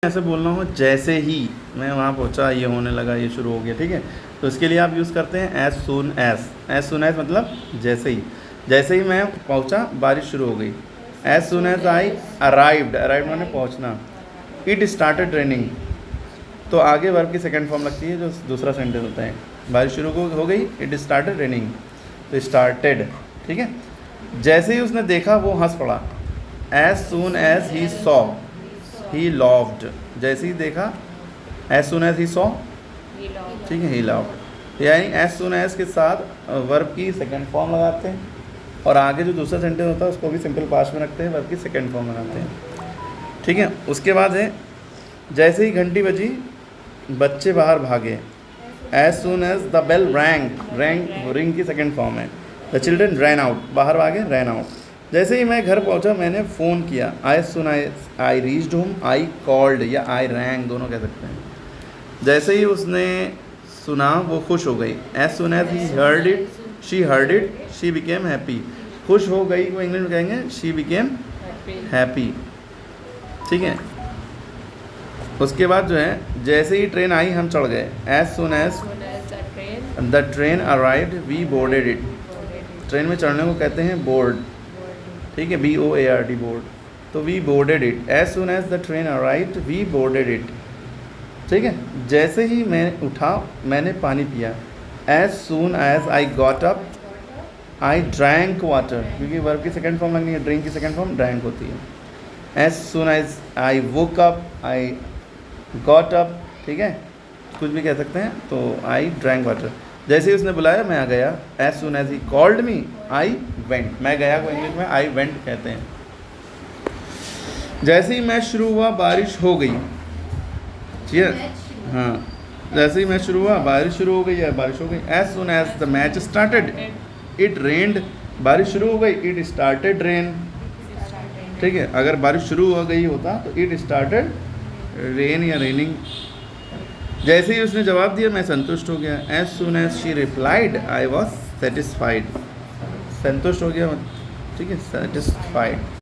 ऐसे बोलना हो जैसे ही मैं वहाँ पहुँचा ये होने लगा, ये शुरू हो गया, ठीक है। तो इसके लिए आप यूज़ करते हैं एज सुन एज मतलब जैसे ही मैं पहुँचा बारिश शुरू हो गई। As soon as I arrived माने पहुँचना। इट स्टार्टेड रेनिंग, तो आगे वर्ब की सेकंड फॉर्म लगती है जो दूसरा सेंटेंस होता है। बारिश शुरू हो गई, इट स्टार्टेड रेनिंग, तो स्टार्टेड, ठीक है। जैसे ही उसने देखा वो हंस पड़ा। As soon as he saw he loved, जैसे ही देखा as soon as he saw, ठीक है, ही लव्ड। यानी एज सुन एज के साथ वर्ब की सेकंड फॉर्म लगाते हैं और आगे जो दूसरा सेंटेंस होता है उसको भी सिंपल पास्ट में रखते हैं, वर्ब की सेकंड फॉर्म लगाते हैं, ठीक है। उसके बाद है जैसे ही घंटी बजी बच्चे बाहर भागे। As soon as the bell rang ring की सेकंड फॉर्म है। द चिल्ड्रन रैन आउट, बाहर भागे रैन आउट। जैसे ही मैं घर पहुंचा मैंने फ़ोन किया। I reached home, I called या आई रैंग दोनों कह सकते हैं। जैसे ही उसने सुना वो खुश हो गई। As soon as he heard it she became happy. खुश हो गई को इंग्लिश में कहेंगे शी बिकेम हैप्पी, ठीक है। उसके बाद जो है जैसे ही ट्रेन आई हम चढ़ गए। As soon as the train arrived we boarded it. Train में चढ़ने को कहते हैं बोर्ड, ठीक है, BOARD बोर्ड। तो we boarded it. As soon as the train arrived we boarded it, ठीक है। जैसे ही मैं उठा मैंने पानी पिया। As soon as I got up I drank water, क्योंकि वर्ब की सेकंड फॉर्म लगनी है, ड्रिंक की सेकंड फॉर्म ड्रैंक होती है। As soon as I woke up I got up, ठीक है, कुछ भी कह सकते हैं। तो आई ड्रैंक वाटर। जैसे ही उसने बुलाया मैं आ गया। As soon as he called me I went, मैं गया को इंग्लिश में आई वेंट कहते हैं। जैसे ही मैच शुरू हुआ बारिश हो गई, ठीक है, हाँ, जैसे ही मैच शुरू हुआ बारिश शुरू हो गई या बारिश हो गई। As soon as the match started it rained, बारिश शुरू हो गई, इट स्टार्टेड रेन, ठीक है। अगर बारिश शुरू हो गई होता तो इट स्टार्टेड रेन या रेनिंग। जैसे ही उसने जवाब दिया मैं संतुष्ट हो गया। As soon as she replied I was satisfied, संतुष्ट हो गया, ठीक है, सेटिस्फाइड।